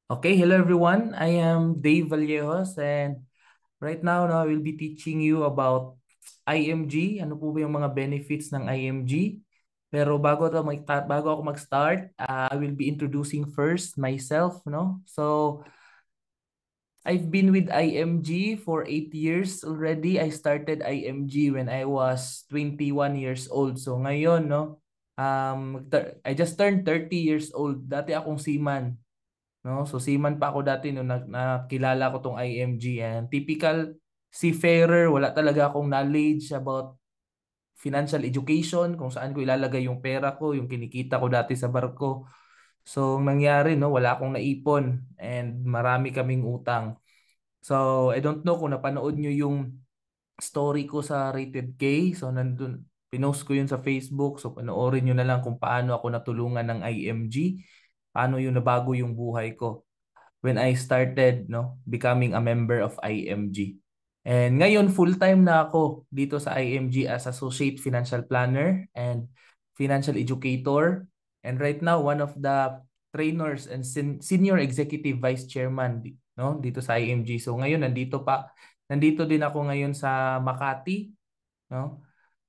Okay, hello everyone. I am Dave Vallejos and right now I will be teaching you about IMG. Ano po ba yung mga benefits ng IMG? Pero bago ako mag-start, I will be introducing first myself, no? So, I've been with IMG for 8 years already. I started IMG when I was 21 years old. So, ngayon, no? I just turned 30 years old. Dati akong seaman. No? So seaman pa ako dati nung nakilala ko tong IMG, and typical seafarer, wala talaga akong knowledge about financial education, kung saan ko ilalagay yung pera ko, yung kinikita ko dati sa barko. So ang nangyari, no, wala akong naipon and marami kaming utang. So I don't know kung napanood nyo yung story ko sa Rated K. So nandun, pinost ko yun sa Facebook. So panoorin nyo na lang kung paano ako natulungan ng IMG, paano yung nabago yung buhay ko when I started, no, becoming a member of IMG. And ngayon full-time na ako dito sa IMG as Associate Financial Planner and Financial Educator. And right now one of the trainers and Senior Executive Vice Chairman, no, dito sa IMG. So ngayon nandito din ako ngayon sa Makati, no?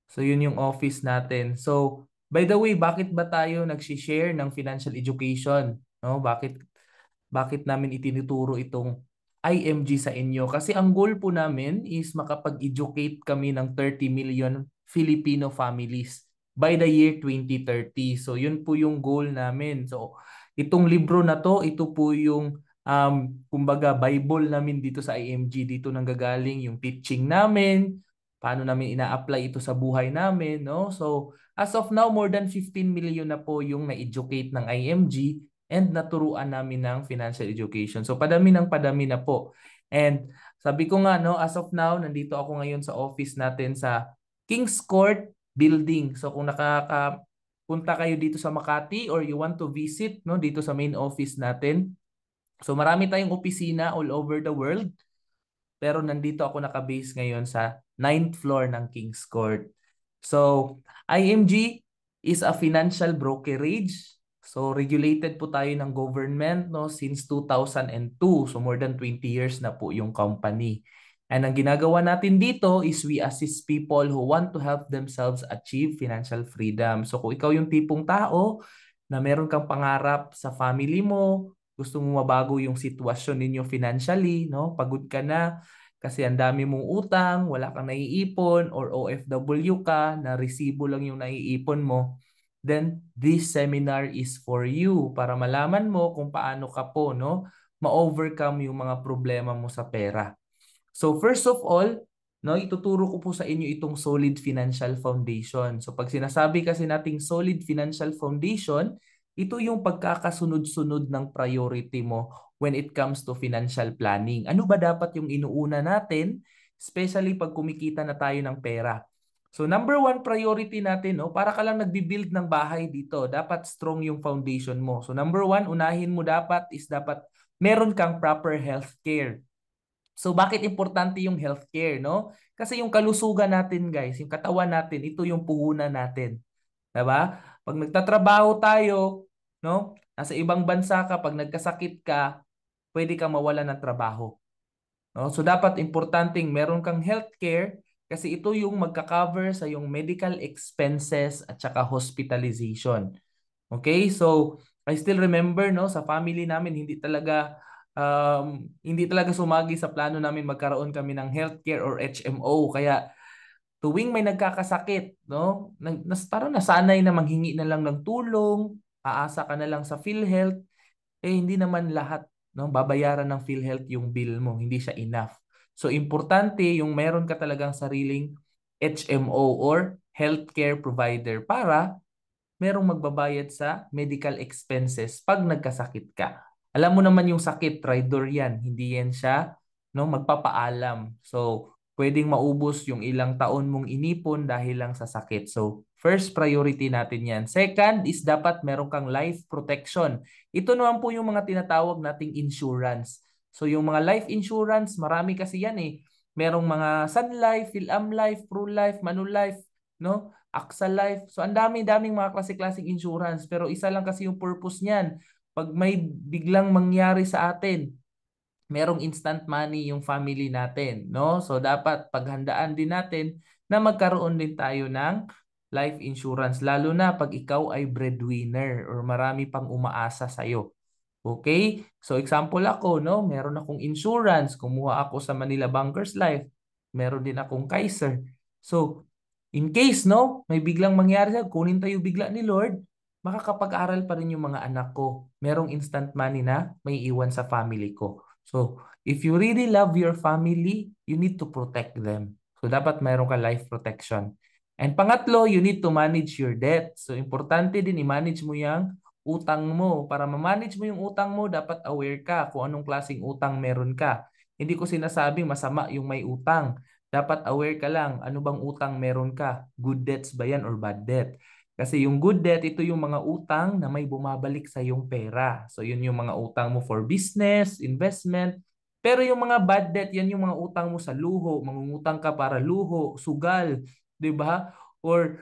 So yun yung office natin. So by the way, bakit ba tayo nag-share ng financial education? No? Bakit namin itinuturo itong IMG sa inyo? Kasi ang goal po namin is makapag-educate kami ng 30 million Filipino families by the year 2030. So yun po yung goal namin. So itong libro na to, ito po yung kumbaga Bible namin dito sa IMG. Dito nanggagaling yung teaching namin, paano namin ina-apply ito sa buhay namin, no? So as of now, more than 15 million na po yung na-educate ng IMG and naturuan namin ng financial education. So padami ng padami na po. And sabi ko nga, no, as of now, nandito ako ngayon sa office natin sa Kings Court Building. So kung punta kayo dito sa Makati or you want to visit, no, dito sa main office natin. So marami tayong opisina all over the world, pero nandito ako nakabase ngayon sa ninth floor ng Kings Court. So, IMG is a financial brokerage. So, regulated po tayo ng government, no, since 2002. So, more than 20 years na po yung company. And ang ginagawa natin dito is we assist people who want to help themselves achieve financial freedom. So, kung ikaw yung tipong tao na meron kang pangarap sa family mo, gusto mo mabago yung sitwasyon ninyo financially, no? Pagod ka na kasi ang dami mong utang, wala kang naiipon, or OFW ka, na resibo lang yung naiipon mo, then this seminar is for you para malaman mo kung paano ka po, no, ma-overcome yung mga problema mo sa pera. So first of all, no, ituturo ko po sa inyo itong solid financial foundation. So pag sinasabi kasi nating solid financial foundation, ito yung pagkakasunod-sunod ng priority mo when it comes to financial planning. Ano ba dapat yung inuuna natin, especially pag kumikita na tayo ng pera? So number one priority natin, no, para ka lang nagbi-build ng bahay dito, dapat strong yung foundation mo. So number one, unahin mo dapat meron kang proper health care. So bakit importante yung healthcare, no? Kasi yung kalusugan natin, guys, yung katawan natin, ito yung puhunan natin. 'Di ba? Pag nagtatrabaho tayo, no? Nasa ibang bansa ka, pag nagkasakit ka, pwede kang mawalan ng trabaho. No? So dapat importanteng meron kang healthcare kasi ito yung magka-cover sa yung medical expenses at saka hospitalization. Okay? So I still remember, no, sa family namin hindi talaga sumagi sa plano namin magkaroon kami ng healthcare or HMO. Kaya tuwing may nagkakasakit, no, parang nasanay na manghingi na lang ng tulong, aasa ka na lang sa PhilHealth, hindi naman lahat, no, babayaran ng PhilHealth yung bill mo, hindi siya enough. So importante yung meron ka talagang sariling HMO or healthcare provider para merong magbabayad sa medical expenses pag nagkasakit ka. Alam mo naman yung sakit, Tridor yan. Hindi yan siya, no, magpapaalam. So, pwedeng maubos yung ilang taon mong inipon dahil lang sa sakit. So, first priority natin yan. Second is dapat meron kang life protection. Ito naman po yung mga tinatawag nating insurance. So, yung mga life insurance, marami kasi yan eh. Merong mga Sun Life, Phil-Am Life, Pro Life, Manulife, no? AXA Life. So ang dami-daming mga klase-klaseng insurance, pero isa lang kasi yung purpose niyan pag may biglang mangyari sa atin, merong instant money yung family natin, no? So dapat paghandaan din natin na magkaroon din tayo ng life insurance, lalo na pag ikaw ay breadwinner or marami pang umaasa sa iyo. Okay? So example ako, no? Meron akong insurance, kumuha ako sa Manila Bankers Life. Meron din akong Kaiser. So in case, no, may biglang mangyari sa kunin tayo bigla ni Lord, makakapag-aral pa rin yung mga anak ko. Merong instant money na may iwan sa family ko. So, if you really love your family, you need to protect them. So, dapat mayroon ka life protection. And pangatlo, you need to manage your debt. So, importante din i-manage mo yung utang mo. Para ma-manage mo yung utang mo, dapat aware ka kung anong klaseng utang meron ka. Hindi ko sinasabing masama yung may utang. Dapat aware ka lang, ano bang utang meron ka? Good debts ba yan or bad debt? Kasi yung good debt, ito yung mga utang na may bumabalik sa yung pera. So yun yung mga utang mo for business, investment. Pero yung mga bad debt, yan yung mga utang mo sa luho. Mangungutang ka para luho, sugal, 'di ba? Or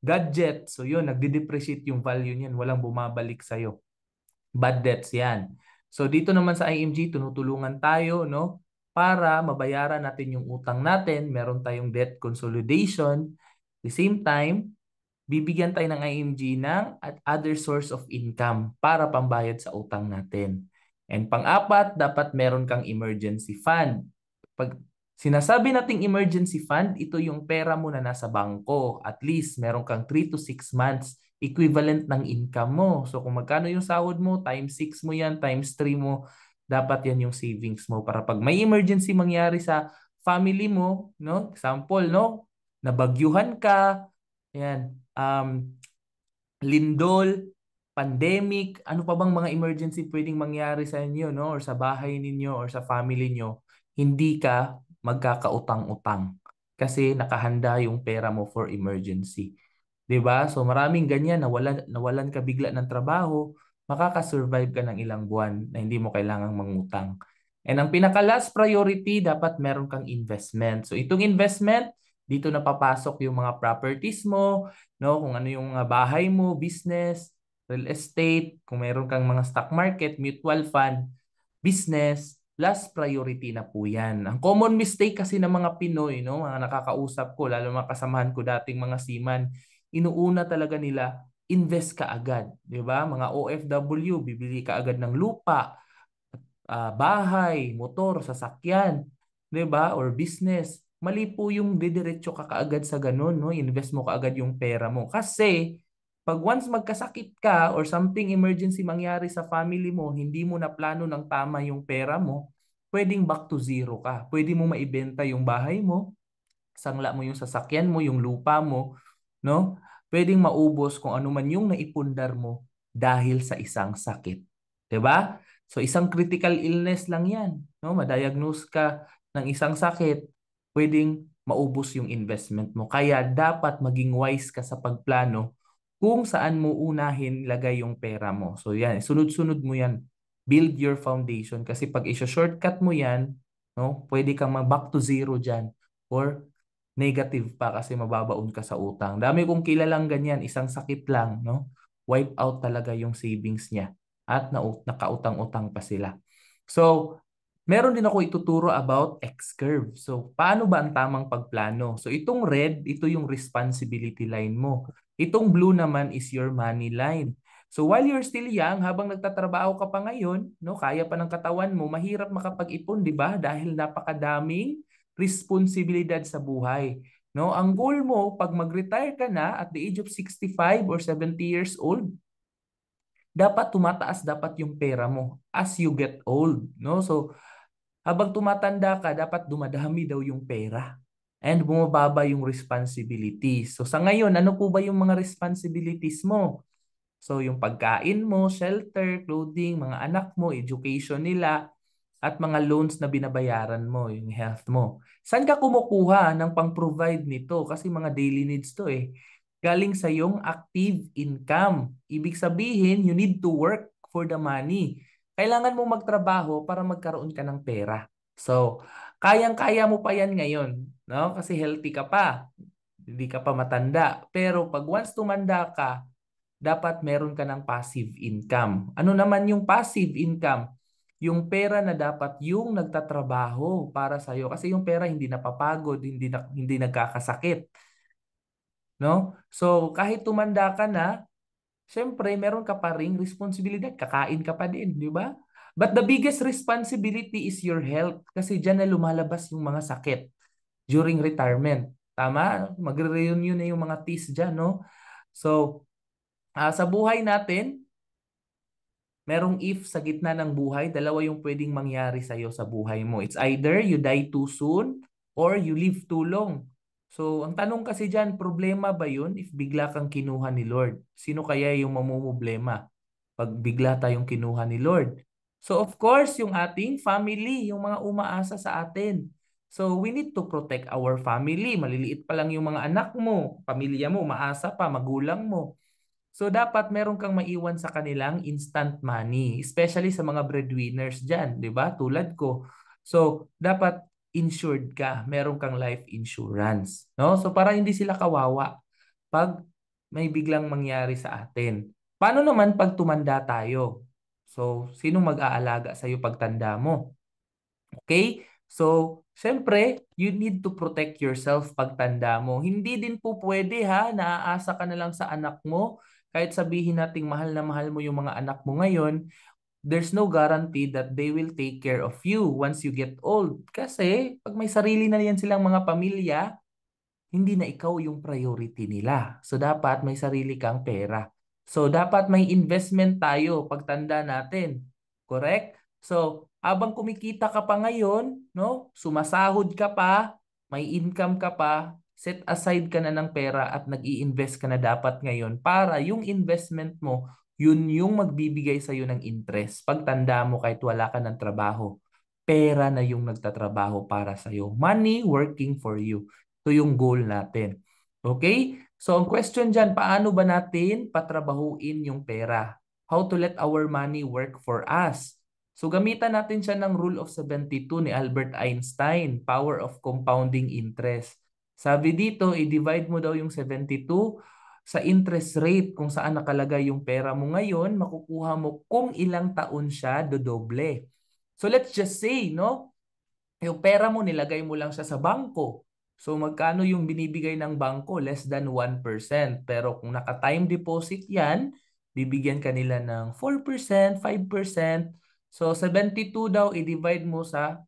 gadget. So yun, nagde-depreciate yung value niyan. Walang bumabalik sa iyo. Bad debts yan. So dito naman sa IMG, tinutulungan tayo, no? Para mabayaran natin yung utang natin. Meron tayong debt consolidation. At the same time, bibigyan tayo ng IMG ng at other source of income para pambayad sa utang natin. And pang-apat, dapat meron kang emergency fund. Pag sinasabi nating emergency fund, ito yung pera mo na nasa bangko. At least meron kang 3 to 6 months equivalent ng income mo. So kung magkano yung sahod mo, times 6 mo yan, times 3 mo, dapat yan yung savings mo para pag may emergency mangyari sa family mo, no? Example, no? Nabagyuhan ka, yan, lindol, pandemic, ano pa bang mga emergency pwedeng mangyari sa inyo, no? Or sa bahay ninyo or sa family nyo, hindi ka magkakautang-utang kasi nakahanda yung pera mo for emergency. 'Di ba? So maraming ganyan, nawalan ka bigla ng trabaho, makaka-survive ka ng ilang buwan na hindi mo kailangang mangutang. And ang pinaka-last priority, dapat meron kang investment. So itong investment, dito na papasok yung mga properties mo, no? Kung ano yung mga bahay mo, business, real estate, kung meron kang mga stock market, mutual fund, business, last priority na po yan. Ang common mistake kasi ng mga Pinoy, no, mga nakakausap ko, lalo mga kasamahan ko dating mga seaman, inuuna talaga nila, invest ka agad. Di ba? Mga OFW, bibili ka agad ng lupa, bahay, motor, sasakyan, 'di ba? Or business. Mali po yung didiretso ka kaagad sa ganun, no? Invest mo kaagad yung pera mo. Kasi pag once magkasakit ka or something emergency mangyari sa family mo, hindi mo na plano ng tama yung pera mo, pwedeng back to zero ka. Pwede mo maibenta yung bahay mo, sangla mo yung sasakyan mo, yung lupa mo, no? Pwedeng maubos kung ano man yung naipundar mo dahil sa isang sakit. 'Di ba? So isang critical illness lang 'yan, no? Ma-diagnose ka ng isang sakit, pwedeng maubos yung investment mo. Kaya dapat maging wise ka sa pagplano kung saan mo unahin lagay yung pera mo. So yan, sunod-sunod mo yan. Build your foundation kasi pag i-shortcut mo yan, no, pwede kang mag-back to zero diyan or negative pa kasi mababaon ka sa utang. Dami kong kilalang ganyan, isang sakit lang, no? Wipe out talaga yung savings niya at nakautang-utang pa sila. So, meron din ako ituturo about X-curve. So, paano ba ang tamang pagplano? So, itong red, ito yung responsibility line mo. Itong blue naman is your money line. So, while you're still young, habang nagtatrabaho ka pa ngayon, no, kaya pa ng katawan mo, mahirap makapag-ipon, di ba? Dahil napakadaming responsibilidad sa buhay. No, ang goal mo pag mag-retire ka na at the age of 65 or 70 years old, dapat tumataas dapat yung pera mo as you get old, no? So, habang tumatanda ka, dapat dumadami daw yung pera and bumababa yung responsibilities. So, sa ngayon, ano po ba yung mga responsibilities mo? So, yung pagkain mo, shelter, clothing, mga anak mo, education nila, at mga loans na binabayaran mo, yung health mo. Saan ka kumukuha ng pang-provide nito? Kasi mga daily needs to eh. Galing sa yung active income. Ibig sabihin, you need to work for the money. Kailangan mo magtrabaho para magkaroon ka ng pera. So, kayang-kaya mo pa yan ngayon, no? Kasi healthy ka pa. Hindi ka pa matanda. Pero pag once tumanda ka, dapat meron ka ng passive income. Ano naman yung passive income? Yung pera na dapat yung nagtatrabaho para sa iyo kasi yung pera hindi napapagod, hindi nagkakasakit, no? So kahit tumanda ka na, syempre meron ka pa ring responsibilidad, kakain ka pa din, di ba? But the biggest responsibility is your health kasi diyan na lumalabas yung mga sakit during retirement. Tama? Magre-reunion na yung mga teeth diyan, no? So, sa buhay natin, merong if sa gitna ng buhay, dalawa yung pwedeng mangyari sa'yo sa buhay mo. It's either you die too soon or you live too long. So, ang tanong kasi dyan, problema ba yun if bigla kang kinuha ni Lord? Sino kaya yung mamumblema pag bigla tayong kinuha ni Lord? So, of course, yung ating family, yung mga umaasa sa atin. So, we need to protect our family. Maliliit pa lang yung mga anak mo, pamilya mo, maasa pa, magulang mo. So dapat meron kang maiwan sa kanilang instant money, especially sa mga breadwinners diyan, 'di ba? Tulad ko. So dapat insured ka, meron kang life insurance, no? So para hindi sila kawawa pag may biglang mangyari sa atin. Paano naman pag tumanda tayo? So sino mag-aalaga sa iyo pag tanda mo? Okay? So, syempre, you need to protect yourself pag tanda mo. Hindi din po pwede ha, naaasa ka na lang sa anak mo. Kahit sabihin nating mahal na mahal mo yung mga anak mo ngayon, there's no guarantee that they will take care of you once you get old. Kasi pag may sarili na yan silang mga pamilya, hindi na ikaw yung priority nila. So dapat may sarili kang pera. So dapat may investment tayo pagtanda natin. Correct? So habang kumikita ka pa ngayon, no? Sumasahod ka pa, may income ka pa, set aside ka na ng pera at nag-i-invest ka na dapat ngayon para yung investment mo, yun yung magbibigay sa iyo ng interest. Pagtanda mo kahit wala ka ng trabaho, pera na yung nagtatrabaho para sa iyo. Money working for you. Ito yung goal natin. Okay? So, ang question dyan, paano ba natin patrabahuin yung pera? How to let our money work for us? So, gamitan natin siya ng Rule of 72 ni Albert Einstein, Power of Compounding Interest. Sabi dito, i-divide mo daw yung 72 sa interest rate kung saan nakalagay yung pera mo ngayon, makukuha mo kung ilang taon siya dodoble. So, let's just say, no? Yung pera mo, nilagay mo lang siya sa bangko. So magkano yung binibigay ng bangko? Less than 1%. Pero kung naka-time deposit yan, bibigyan ka nila ng 4%, 5%. So 72 daw, i-divide mo sa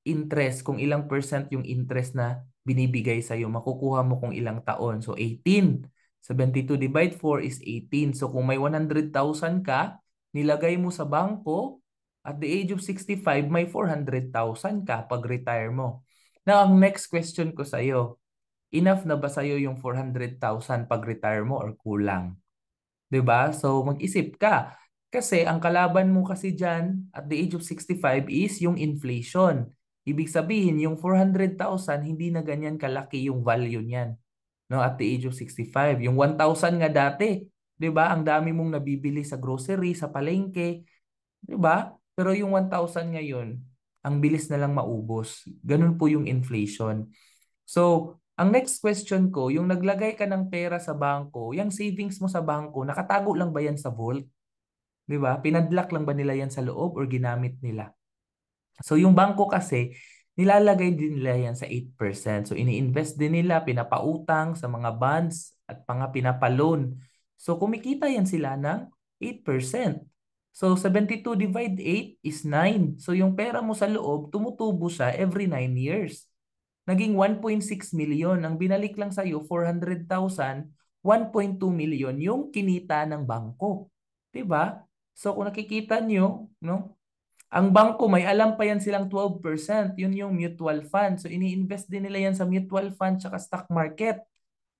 interest, kung ilang percent yung interest na binibigay sa'yo, makukuha mo kung ilang taon. So 18. 72 divide 4 is 18. So kung may 100,000 ka, nilagay mo sa bangko, at the age of 65, may 400,000 ka pag retire mo. Now, ang next question ko sa'yo, enough na ba sa'yo yung 400,000 pag retire mo or kulang? 'Di ba? So mag-isip ka. Kasi ang kalaban mo kasi diyan at the age of 65 is yung inflation. Ibig sabihin, yung 400,000 hindi na ganyan kalaki yung value niyan, no, at the age of 65. Yung 1,000 nga dati, 'di ba? Ang dami mong nabibili sa grocery, sa palengke, 'di ba? Pero yung 1,000 ngayon, ang bilis na lang maubos. Ganun po yung inflation. So, ang next question ko, yung naglagay ka ng pera sa bangko, yung savings mo sa bangko, nakatago lang ba yan sa vault? 'Di ba? Pinadlock lang ba nila yan sa loob or ginamit nila? So, yung bangko kasi, nilalagay din nila yan sa 8%. So, ini-invest din nila, pinapautang sa mga bonds at mga pinapaloan. So, kumikita yan sila ng 8%. So, 72 divide 8 is 9. So, yung pera mo sa loob, tumutubo siya every 9 years. Naging 1.6 million. Ang binalik lang sa'yo, 400,000, 1.2 million yung kinita ng bangko. 'Di ba? So kung nakikita nyo, no? Ang bangko may alam pa yan silang 12%. Yun yung mutual fund. So ini-invest din nila yan sa mutual fund tsaka stock market.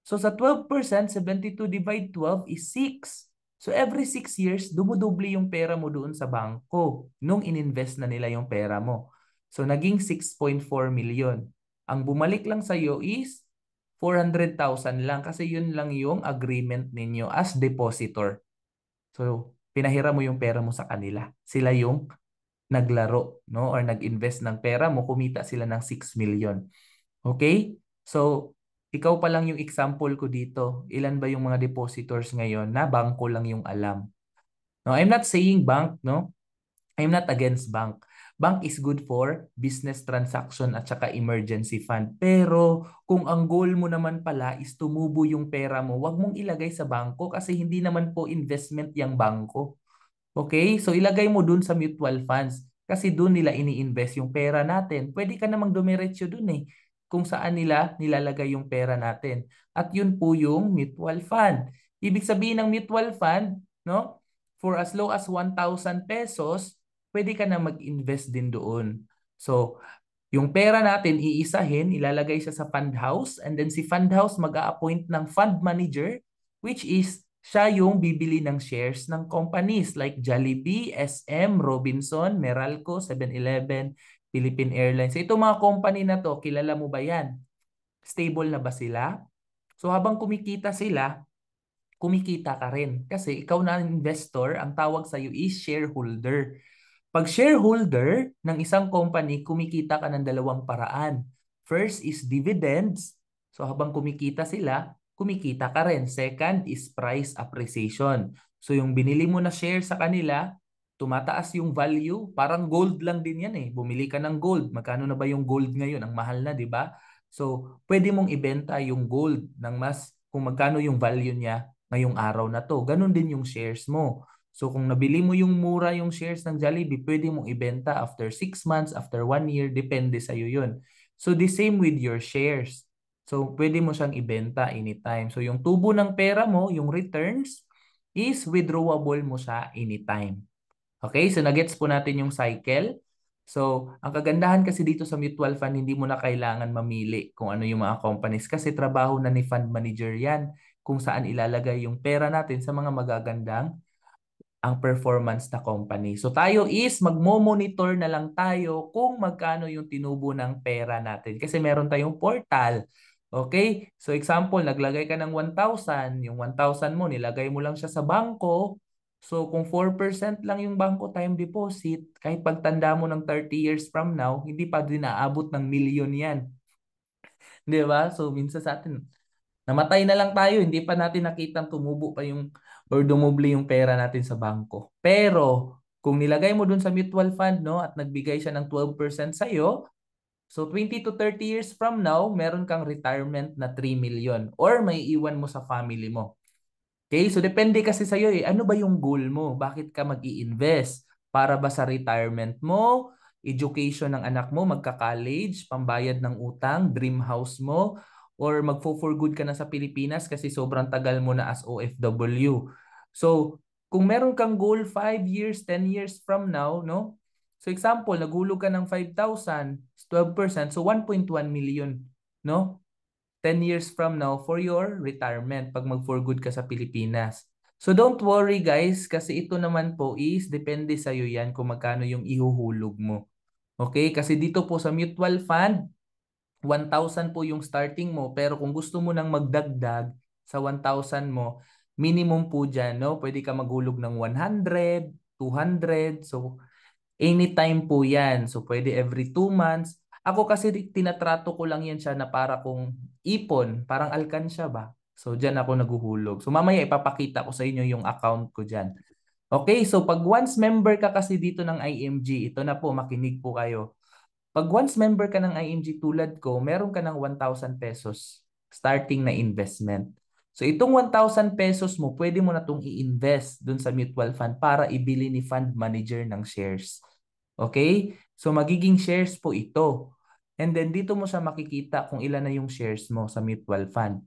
So sa 12%, 72 divide 12 is 6. So every 6 years, dumudoble yung pera mo doon sa bangko nung ininvest na nila yung pera mo. So naging 6.4 million. Ang bumalik lang sa iyo is 400,000 lang kasi yun lang yung agreement ninyo as depositor. So pinahiram mo yung pera mo sa kanila. Sila yung naglaro, no? Or nag-invest ng pera mo, kumita sila ng 6 million. Okay? So ikaw pa lang yung example ko dito. Ilan ba yung mga depositors ngayon na bangko lang yung alam? No, I'm not saying bank, no? I'm not against bank. Bank is good for business transaction at saka emergency fund. Pero kung ang goal mo naman pala is tumubo yung pera mo, wag mong ilagay sa bangko kasi hindi naman po investment yung bangko. Okay? So ilagay mo dun sa mutual funds kasi dun nila ini-invest yung pera natin. Pwede ka namang dumiretso dun eh kung saan nila nilalagay yung pera natin. At yun po yung mutual fund. Ibig sabihin ng mutual fund, no? For as low as 1,000 pesos, pwede ka na mag-invest din doon. So, yung pera natin iisahin, ilalagay siya sa fund house and then si fund house mag-a-appoint ng fund manager which is siya yung bibili ng shares ng companies like Jollibee, SM, Robinson, Meralco, 7-Eleven, Philippine Airlines. Ito mga company na to, kilala mo ba yan? Stable na ba sila? So habang kumikita sila, kumikita ka rin. Kasi ikaw na ang investor, ang tawag sa'yo is shareholder. Pag shareholder ng isang company, kumikita ka ng dalawang paraan. First is dividends. So habang kumikita sila, kumikita ka rin. Second is price appreciation. So yung binili mo na share sa kanila, tumataas yung value. Parang gold lang din yan eh. Bumili ka ng gold. Magkano na ba yung gold ngayon? Ang mahal na, di ba? So pwede mong ibenta yung gold ng mas kung magkano yung value niya ngayong araw na to. Ganon din yung shares mo. So kung nabili mo yung mura yung shares ng Jollibee, pwede mong ibenta after 6 months, after 1 year, depende sa'yo yun. So the same with your shares. So pwede mo siyang ibenta anytime. So yung tubo ng pera mo, yung returns, is withdrawable mo siya anytime. Okay, so nagets po natin yung cycle. So, ang kagandahan kasi dito sa mutual fund, hindi mo na kailangan mamili kung ano yung mga companies kasi trabaho na ni fund manager yan kung saan ilalagay yung pera natin sa mga magagandang ang performance na company. So tayo is magmo-monitor na lang tayo kung magkano yung tinubo ng pera natin. Kasi meron tayong portal. Okay? So example, naglagay ka ng 1,000, yung 1,000 mo, nilagay mo lang siya sa bangko. So kung 4% lang yung bangko time deposit, kahit pagtanda mo ng 30 years from now, hindi pa din naabot ng milyon yan. Di ba? So minsan sa atin, namatay na lang tayo, hindi pa natin nakitang tumubo pa yung or dumoble yung pera natin sa bangko. Pero kung nilagay mo dun sa mutual fund, no, at nagbigay siya ng 12% sa iyo, so 20 to 30 years from now, meron kang retirement na 3 million or may iwan mo sa family mo. Okay, so depende kasi sa iyo eh. Ano ba yung goal mo? Bakit ka mag-i-invest? Para ba sa retirement mo, education ng anak mo, magka-college, pambayad ng utang, dream house mo, or magfo-for good ka na sa Pilipinas kasi sobrang tagal mo na as OFW. So, kung meron kang goal 5 years, 10 years from now, no? So example, naghulog ka ng 5,000, 12%, so 1.1 million, no? 10 years from now for your retirement pag mag-for good ka sa Pilipinas. So don't worry guys kasi ito naman po is depende sa iyo yan kung magkano yung ihuhulog mo. Okay? Kasi dito po sa mutual fund, 1,000 po yung starting mo pero kung gusto mo nang magdagdag sa 1,000 mo, minimum po dyan, no? Pwede ka maghulog ng 100, 200. So anytime po yan. So, pwede every 2 months. Ako kasi tinatrato ko lang yan siya na para kung ipon, parang alkansya ba? So, dyan ako naguhulog. So, mamaya ipapakita ko sa inyo yung account ko dyan. Okay, so pag once member ka kasi dito ng IMG, ito na po, makinig po kayo. Pag once member ka ng IMG tulad ko, meron ka ng 1,000 pesos starting na investment. So itong 1,000 pesos mo, pwede mo na itong i-invest dun sa mutual fund para ibili ni fund manager ng shares. Okay? So magiging shares po ito. And then dito mo siya makikita kung ilan na yung shares mo sa mutual fund.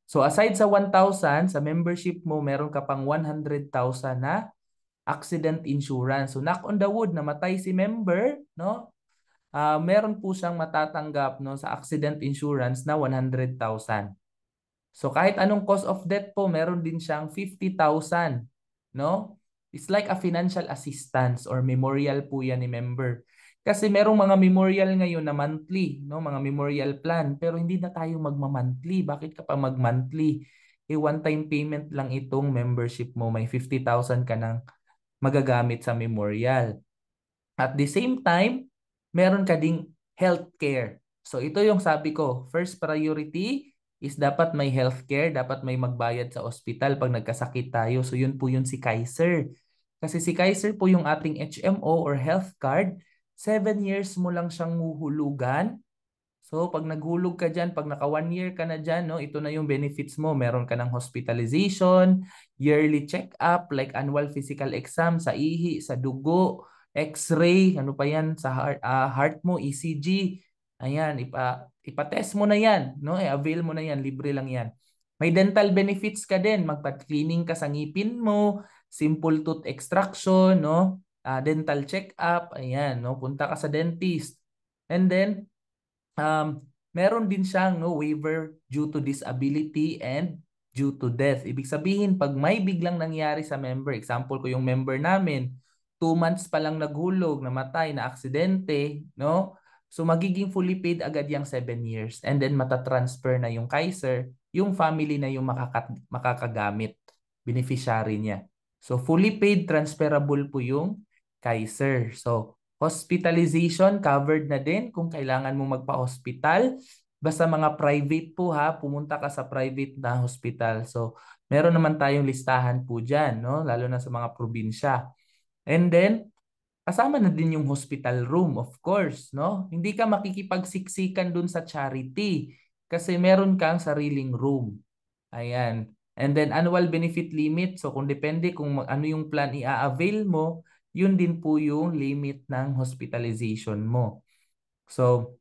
So aside sa 1,000, sa membership mo, meron ka pang 100,000 na accident insurance. So knock on the wood, namatay si member, no? Meron po siyang matatanggap no sa accident insurance na 100,000. So kahit anong cause of death po, meron din siyang 50,000, no? It's like a financial assistance or memorial po yan ni member. Kasi merong mga memorial ngayon na monthly, no? Mga memorial plan, pero hindi na tayo magma-monthly. Bakit ka pa mag-monthly? One-time payment lang itong membership mo. May 50,000 ka nang magagamit sa memorial. At the same time, meron ka ding healthcare. So ito yung sabi ko, first priority is dapat may healthcare, dapat may magbayad sa ospital pag nagkasakit tayo. So yun po yun si Kaiser. Kasi si Kaiser po yung ating HMO or health card, 7 years mo lang siyang huhulugan. So, pag naghulog ka dyan, pag naka 1 year ka na dyan, no, ito na yung benefits mo. Meron ka ng hospitalization, yearly check-up, like annual physical exam sa ihi, sa dugo, x-ray, ano pa yan, sa heart mo, ECG. Ayan, ipatest mo na yan, no? I-avail mo na yan, libre lang yan. May dental benefits ka din, magpa-cleaning ka sa ngipin mo, simple tooth extraction, no? Dental check-up, ayan, no? Punta ka sa dentist. And then, meron din siyang no, waiver due to disability and due to death. Ibig sabihin, pag may biglang nangyari sa member, example ko yung member namin, 2 months pa lang naghulog, namatay, na aksidente, no? So magiging fully paid agad yung 7 years and then matatransfer na yung Kaiser, yung family na yung makakagamit, beneficiary niya. So fully paid, transferable po yung Kaiser. So hospitalization covered na din kung kailangan mo magpa-hospital. Basta mga private po ha, pumunta ka sa private na hospital. So, meron naman tayong listahan po dyan, no? Lalo na sa mga probinsya. And then, kasama na din yung hospital room, of course, no? Hindi ka makikipagsiksikan dun sa charity kasi meron kang sariling room. Ayan. And then annual benefit limit. So kung depende kung ano yung plan i-avail mo, yun din po yung limit ng hospitalization mo. So,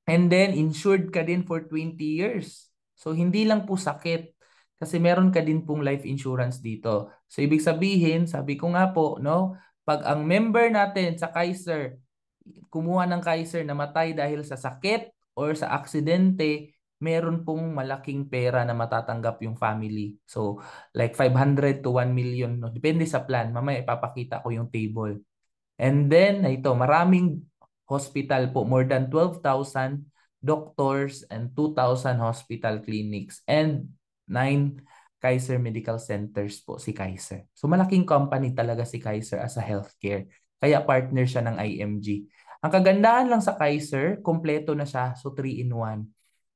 and then insured ka din for 20 years. So hindi lang po sakit kasi meron ka din pong life insurance dito. So ibig sabihin, sabi ko nga po, no, pag ang member natin sa Kaiser kumuha ng Kaiser, namatay dahil sa sakit or sa aksidente, meron pong malaking pera na matatanggap yung family. So, like 500 to 1 million. No? Depende sa plan. Mamaya ipapakita ko yung table. And then, ito, maraming hospital po. More than 12,000 doctors and 2,000 hospital clinics. And 9 Kaiser Medical Centers po si Kaiser. So malaking company talaga si Kaiser as a healthcare. Kaya partner siya ng IMG. Ang kagandahan lang sa Kaiser, kompleto na siya. So 3-in-1.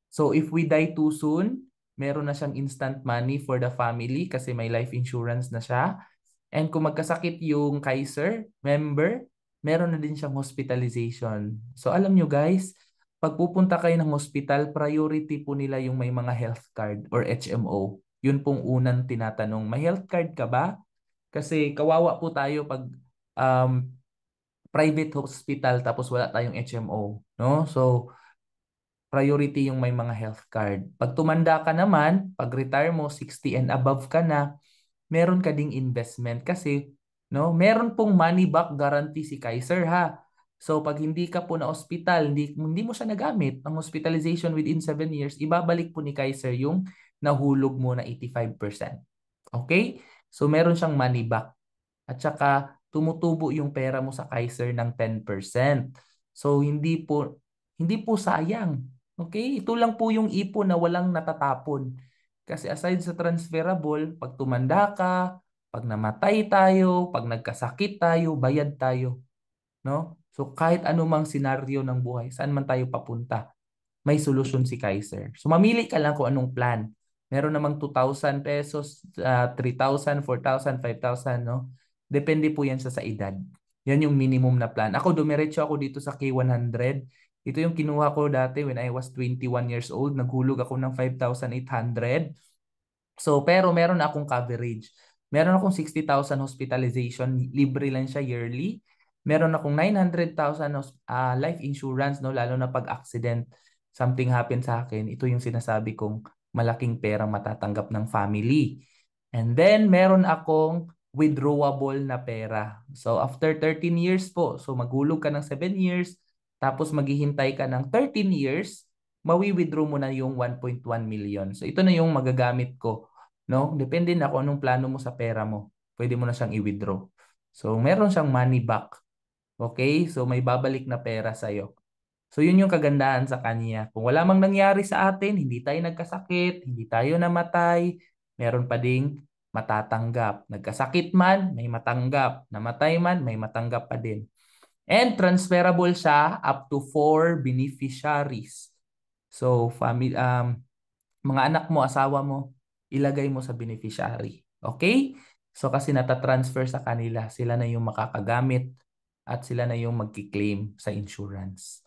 So if we die too soon, meron na siyang instant money for the family kasi may life insurance na siya. And kung magkasakit yung Kaiser member, meron na din siyang hospitalization. So alam nyo guys, pag pupunta kayo ng hospital, priority po nila yung may mga health card or HMO. Yun pong unang tinatanong, may health card ka ba? Kasi kawawa po tayo pag um, private hospital tapos wala tayong HMO. No? So priority yung may mga health card. Pag tumanda ka naman, pag retire mo, 60 and above ka na, meron ka ding investment kasi no, meron pong money back guarantee si Kaiser ha. So pag hindi ka po na hospital, hindi mo siya nagamit ang hospitalization within 7 years, ibabalik po ni Kaiser yung nahulog mo na 85%. Okay? So meron siyang money back. At saka tumutubo yung pera mo sa Kaiser ng 10%. So hindi po sayang. Okay? Ito lang po yung ipon na walang natatapon. Kasi aside sa transferable, pag tumanda ka, pag namatay tayo, pag nagkasakit tayo, bayad tayo, no? So kahit anumang senaryo ng buhay, saan man tayo papunta, may solusyon si Kaiser. So mamili ka lang kung anong plan. Meron namang 2,000 pesos, 3,000, 4,000, 5,000, no? Depende po yan sa edad. Yan yung minimum na plan. Ako, dumiretso ako dito sa K100. Ito yung kinuha ko dati when I was 21 years old. Naghulog ako ng 5,800. So, pero meron na akong coverage. Meron akong 60,000 hospitalization, libre lang siya yearly. Meron akong 900,000 life insurance, no, lalo na pag accident, something happen sa akin. Ito yung sinasabi kong malaking perang matatanggap ng family. And then meron akong withdrawable na pera. So after 13 years po, so maghulog ka ng 7 years, tapos maghihintay ka ng 13 years, mawi-withdraw mo na yung 1.1 million. So ito na yung magagamit ko, no? Depende na kung anong plano mo sa pera mo. Pwede mo na siyang i-withdraw. So meron siyang money back. Okay? So may babalik na pera sa iyo. So yun yung kagandahan sa kanya. Kung wala mang nangyari sa atin, hindi tayo nagkasakit, hindi tayo namatay, meron pa ding matatanggap. Nagkasakit man, may matanggap. Namatay man, may matanggap pa din. And transferable siya up to 4 beneficiaries. So, family, mga anak mo, asawa mo, ilagay mo sa beneficiary. Okay? So kasi natatransfer sa kanila, sila na yung makakagamit at sila na yung magki-claim sa insurance.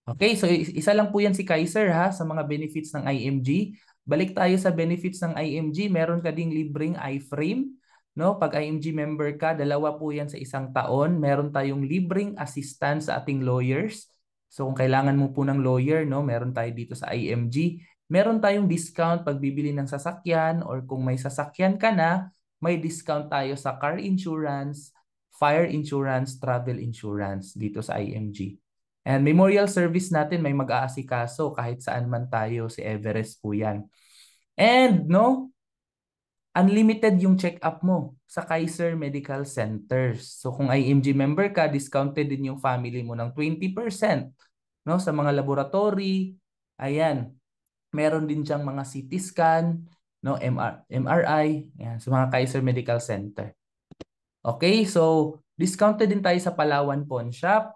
Okay, so isa lang po yan si Kaiser ha sa mga benefits ng IMG. Balik tayo sa benefits ng IMG. Meron ka ding libreng iframe. No? Pag IMG member ka, dalawa po yan sa isang taon. Meron tayong libreng assistance sa ating lawyers. So kung kailangan mo po ng lawyer, no, meron tayo dito sa IMG. Meron tayong discount pag bibili ng sasakyan or kung may sasakyan ka na, may discount tayo sa car insurance, fire insurance, travel insurance dito sa IMG. And memorial service natin may mag-aasikaso kahit saan man tayo, si Everest po yan. And no, unlimited yung check-up mo sa Kaiser Medical Centers. So kung IMG member ka, discounted din yung family mo ng 20%, no, sa mga laboratory. Ayan, meron din siyang mga CT scan, no, MRI, ayan, sa mga Kaiser Medical Center. Okay, so discounted din tayo sa Palawan Pawn Shop,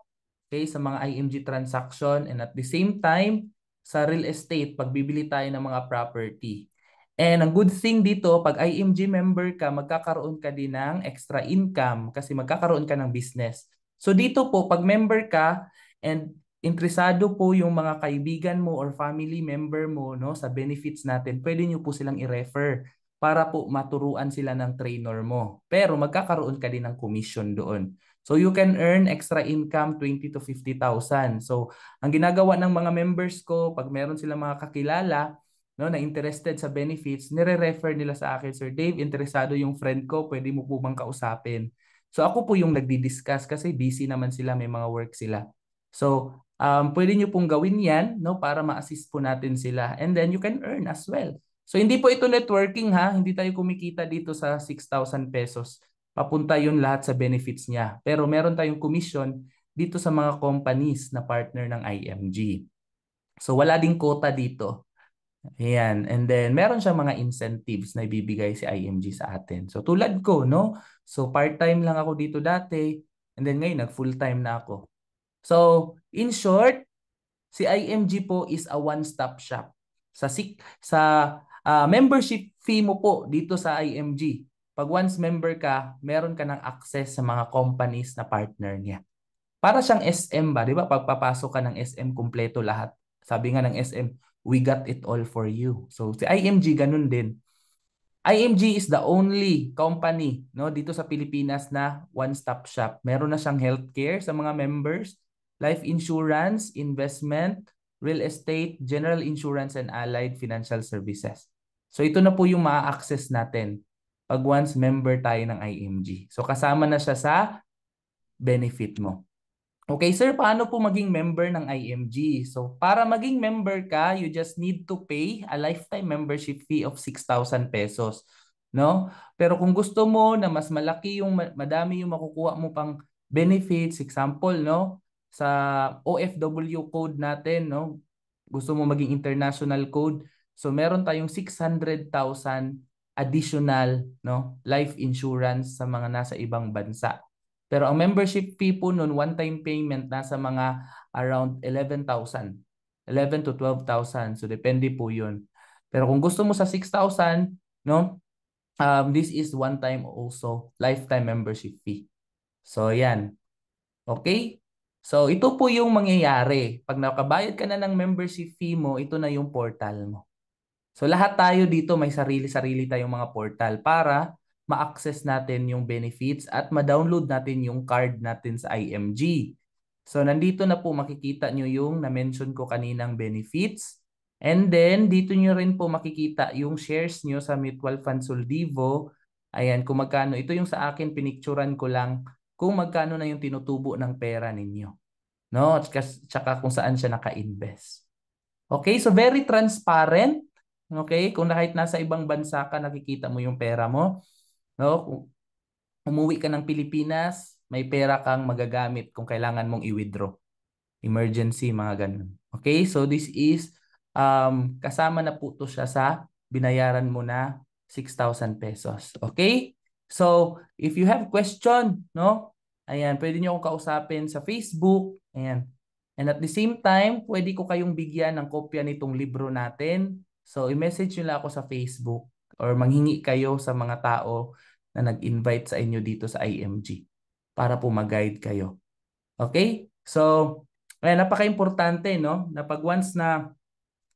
okay, sa mga IMG transaction, and at the same time sa real estate pag bibili tayo ng mga property. And ang good thing dito, pag IMG member ka, magkakaroon ka din ng extra income kasi magkakaroon ka ng business. So dito po, pag member ka and interesado po yung mga kaibigan mo or family member mo, no, sa benefits natin, pwede nyo po silang i-refer para po maturuan sila ng trainer mo. Pero magkakaroon ka din ng commission doon. So you can earn extra income 20 to 50,000. So ang ginagawa ng mga members ko, pag meron silang mga kakilala, no, na interested sa benefits, nire-refer nila sa akin, Sir Dave, interesado yung friend ko, pwede mo po bang kausapin? So ako po yung nagdi-discuss kasi busy naman sila, may mga work sila. So pwede nyo pong gawin yan, no, para ma-assist po natin sila. And then you can earn as well. So hindi po ito networking ha, hindi tayo kumikita dito sa 6,000 pesos. Papunta yun lahat sa benefits niya. Pero meron tayong commission dito sa mga companies na partner ng IMG. So wala ding quota dito. Ayan. And then meron siya mga incentives na ibibigay si IMG sa atin. So tulad ko, no? So part-time lang ako dito dati. And then ngayon nag-full-time na ako. So in short, si IMG po is a one-stop shop. Sa membership fee mo po dito sa IMG, pag once member ka, meron ka ng access sa mga companies na partner niya. Para siyang SM ba, 'di ba? Pagpapasok ka ng SM kumpleto lahat. Sabi nga ng SM, we got it all for you. So si IMG ganun din. IMG is the only company, no, dito sa Pilipinas na one-stop shop. Meron na siyang healthcare sa mga members, life insurance, investment, real estate, general insurance, and allied financial services. So ito na po yung ma-access natin pag once member tayo ng IMG. So kasama na siya sa benefit mo. Okay, sir, paano po maging member ng IMG? So, para maging member ka, you just need to pay a lifetime membership fee of 6,000 pesos, no? Pero kung gusto mo na mas malaki yung madami yung makukuha mo pang benefits, example, no? Sa OFW code natin, no? Gusto mo maging international code, so meron tayong 600,000 additional, no, life insurance sa mga nasa ibang bansa. Pero ang membership fee po nun, one-time payment, nasa mga around 11,000. 11 to 12,000. So, depende po yun. Pero kung gusto mo sa 6,000, no, this is one-time also, lifetime membership fee. So, yan. Okay? So, ito po yung mangyayari. Pag nakabayad ka na ng membership fee mo, ito na yung portal mo. So lahat tayo dito may sarili-sarili tayong mga portal para ma-access natin yung benefits at ma-download natin yung card natin sa IMG. So nandito na po makikita nyo yung na-mention ko kaninang benefits. And then dito nyo rin po makikita yung shares nyo sa Mutual Fund Soldivo. Ayan, kung magkano. Ito yung sa akin, pinicturan ko lang kung magkano na yung tinutubo ng pera ninyo. No? Tsaka kung saan siya naka-invest. Okay, so very transparent. Okay, kung kahit nasa ibang bansa ka, nakikita mo yung pera mo. No? Kung umuwi ka ng Pilipinas, may pera kang magagamit kung kailangan mong i-withdraw. Emergency, mga ganun. Okay, so this is, kasama na po to siya sa binayaran mo na 6,000 pesos. Okay? So, if you have question, no? Ayan, pwede niyo akong kausapin sa Facebook. Ayan. And at the same time, pwede ko kayong bigyan ng kopya nitong libro natin. So, i-message nyo lang ako sa Facebook or manghingi kayo sa mga tao na nag-invite sa inyo dito sa IMG para po mag-guide kayo. Okay? So, ayan, napaka-importante, no? Na pag once na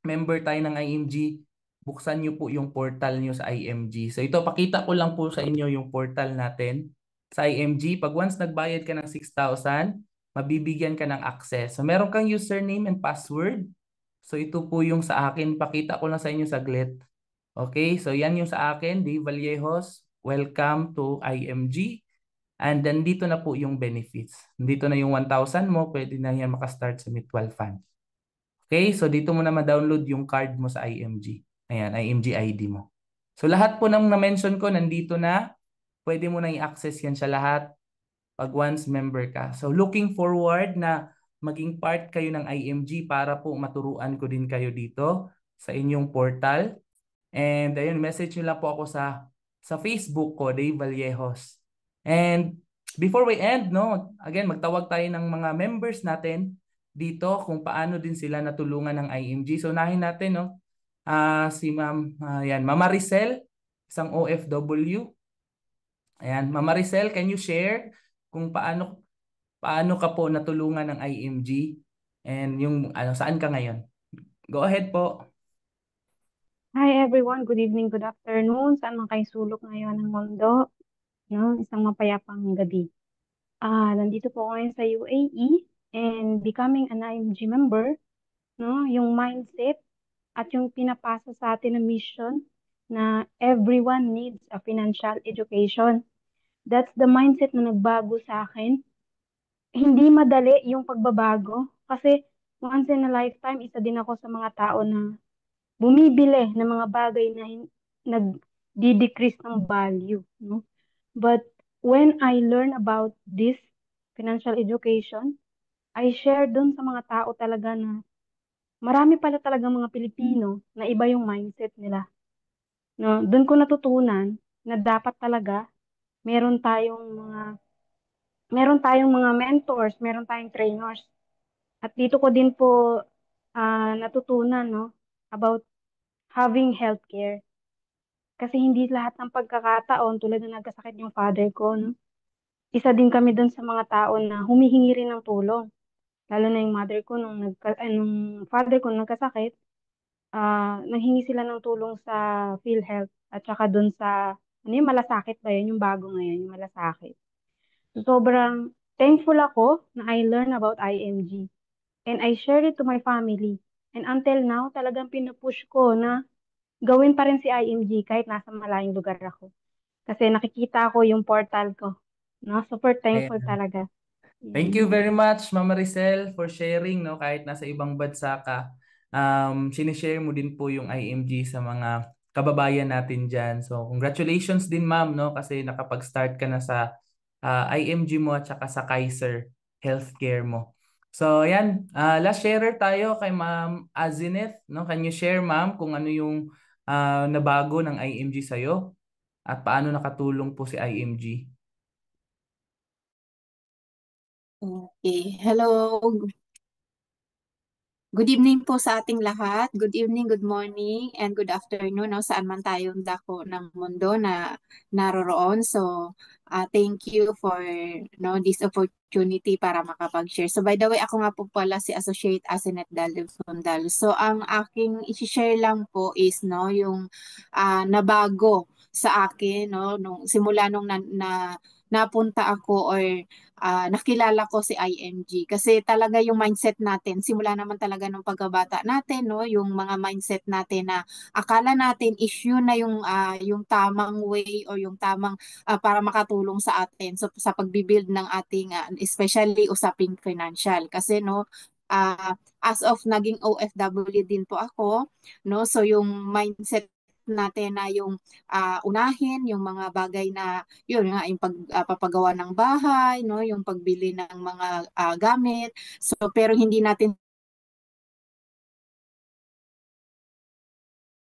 member tayo ng IMG, buksan nyo po yung portal nyo sa IMG. So ito, pakita ko lang po sa inyo yung portal natin sa IMG. Pag once nagbayad ka ng 6,000, mabibigyan ka ng access. So meron kang username and password. So ito po yung sa akin. Pakita ko lang sa inyo saglit. Okay, so yan yung sa akin, Dave Vallejos. Welcome to IMG. And then dito na po yung benefits. Dito na yung 1,000 mo, pwede na yan makastart sa mutual fund. Okay, so dito mo na ma-download yung card mo sa IMG. Ayan, IMG ID mo. So lahat po ng na-mention ko nandito na. Pwede mo na i-access yan sa lahat pag once member ka. So looking forward na maging part kayo ng IMG para po maturuan ko din kayo dito sa inyong portal. And ayun, message nyo lang po ako sa Facebook ko, Dave Vallejos. And before we end, no, again, magtawag tayo ng mga members natin dito kung paano din sila natulungan ng IMG. So nahin natin, no, si Ma'am, yan, Mama Maricel, isang OFW. Ayan, Mama Maricel, can you share kung paano ka po natulungan ng IMG and yung saan ka ngayon? Go ahead po. Hi everyone, good evening, good afternoon. Saan man kayo sulok ngayon ng mundo, no? Isang mapayapang gabi. Nandito po ako ngayon sa UAE and becoming an IMG member, no? Yung mindset at yung pinapasa sa atin na mission na everyone needs a financial education. That's the mindset na nagbago sa akin. Hindi madali yung pagbabago kasi once in a lifetime, isa din ako sa mga tao na bumibili ng mga bagay na nag-decrease ng value, no? But when I learn about this financial education, I share dun sa mga tao talaga na marami pala talaga mga Pilipino na iba yung mindset nila, no? Dun ko natutunan na dapat talaga meron tayong mga meron tayong mga mentors, meron tayong trainers. At dito ko din po natutunan, no, about having healthcare. Kasi hindi lahat ng pagkakataon tulad na nagkasakit yung father ko, no? Isa din kami dun sa mga tao na humihingi rin ng tulong. Lalo na yung mother ko nung father ko nagkasakit, nanghingi sila ng tulong sa PhilHealth at saka dun sa ano yung malasakit ba yun, yung bago ngayon, yung malasakit. So, sobrang thankful ako na I learn about IMG and I share it to my family. And until now, talagang pinupush ko na gawin pa rin si IMG kahit nasa malayong lugar ako. Kasi nakikita ko yung portal ko. No? Super thankful Ayan. talaga. Thank you Yan. very much, Mama Maricel, for sharing, no, kahit nasa ibang bansa ka. Sinishare mo din po yung IMG sa mga kababayan natin dyan. So, congratulations din, Ma'am, no, kasi nakapag-start ka na sa IMG mo at saka sa Kaiser Healthcare mo. So, yan. Last sharer tayo kay Ma'am Azineth, no? Can you share, Ma'am, kung ano yung nabago ng IMG sa'yo at paano nakatulong po si IMG? Okay. Hello. Good evening po sa ating lahat. Good evening, good morning, and good afternoon, no, saan man tayong dako ng mundo na naroroon. So, thank you for no this opportunity para makapag-share. So, by the way, ako nga po pala si Associate Asinet Dalifundal. So, ang aking i-share lang po is no yung nabago sa akin no nung simula nung napunta ako or nakilala ko si IMG kasi talaga yung mindset natin simula naman talaga nung pagkabata natin no yung mga mindset natin na akala natin is yun na yung tamang way or yung tamang para makatulong sa atin so sa pagbibuild ng ating especially usaping financial kasi no as of naging OFW din po ako no so yung mindset natin na yung unahin yung mga bagay na yun nga yung papagawa ng bahay no yung pagbili ng mga gamit so pero hindi natin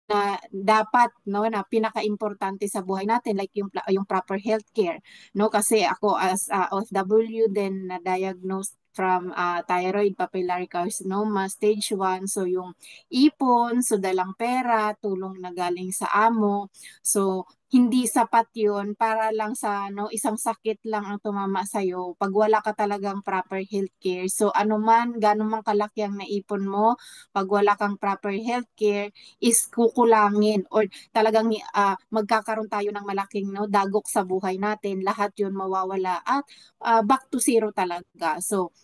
na dapat no na pinaka-importante sa buhay natin like yung proper healthcare no kasi ako as OFW then na diagnose from thyroid papillary carcinoma stage 1. So yung ipon, so dalang pera, tulong na galing sa amo. So hindi sapat yun para lang sa isang sakit lang ang tumama sa'yo pag wala ka talagang proper healthcare. So ano man, gano'n man kalaki ang naipon mo, pag wala kang proper healthcare, is kukulangin or talagang magkakaroon tayo ng malaking dagok sa buhay natin. Lahat yun mawawala at back to zero talaga. So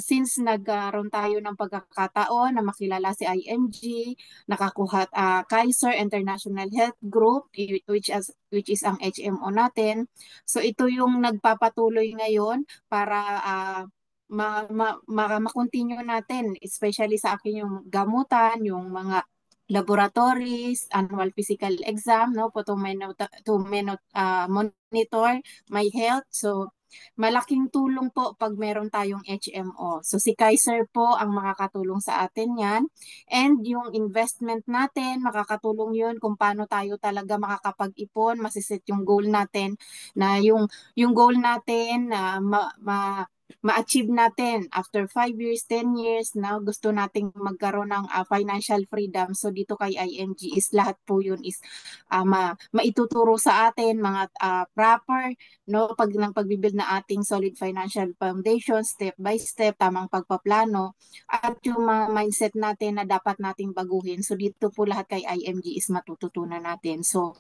since nagkaroon tayo ng pagkakataon na makilala si IMG, nakakuha Kaiser International Health Group, which is ang HMO natin. So ito yung nagpapatuloy ngayon para ma-continue natin, especially sa akin yung gamutan, yung mga laboratories, annual physical exam, monitor my health. So malaking tulong po pag meron tayong HMO. So si Kaiser po ang makakatulong sa atin yan. And yung investment natin, makakatulong yun kung paano tayo talaga makakapag-ipon, masiset yung goal natin na yung goal natin na ma-achieve natin after 5 years, 10 years na gusto nating magkaroon ng financial freedom. So dito kay IMG is lahat po yun is maituturo sa atin mga proper pagbibuild na ating solid financial foundation, step by step, tamang pagpaplano, at yung mga mindset natin na dapat nating baguhin. So dito po lahat kay IMG is matututunan natin. So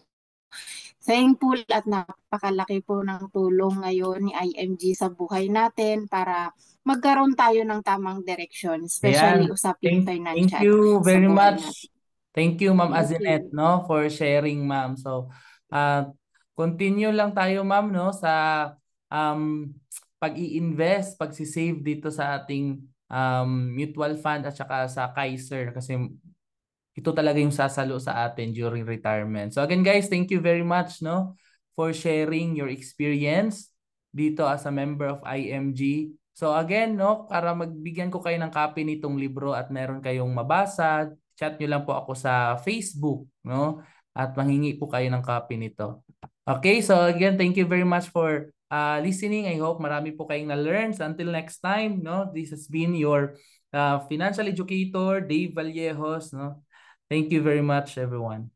thankful at napakalaki po ng tulong ngayon ni IMG sa buhay natin para magkaroon tayo ng tamang direksyon, especially Ayan. usaping Thank financial you sa very buhay natin. much. Thank you, Ma'am Thank Azinet, you. no, for sharing, Ma'am. So, continue lang tayo, Ma'am, no, sa um, pag-i-invest, pag-save dito sa ating mutual fund at saka sa Kaiser kasi ito talaga yung sasalo sa atin during retirement. So again, guys, thank you very much, no, for sharing your experience dito as a member of IMG. So again, no, para magbigyan ko kayo ng copy nitong libro at meron kayong mabasa, chat nyo lang po ako sa Facebook, no? At manghingi po kayo ng copy nito. Okay, so again, thank you very much for listening. I hope marami po kayong na-learn. So until next time, no? This has been your financial educator, Dave Vallejos, no? Thank you very much, everyone.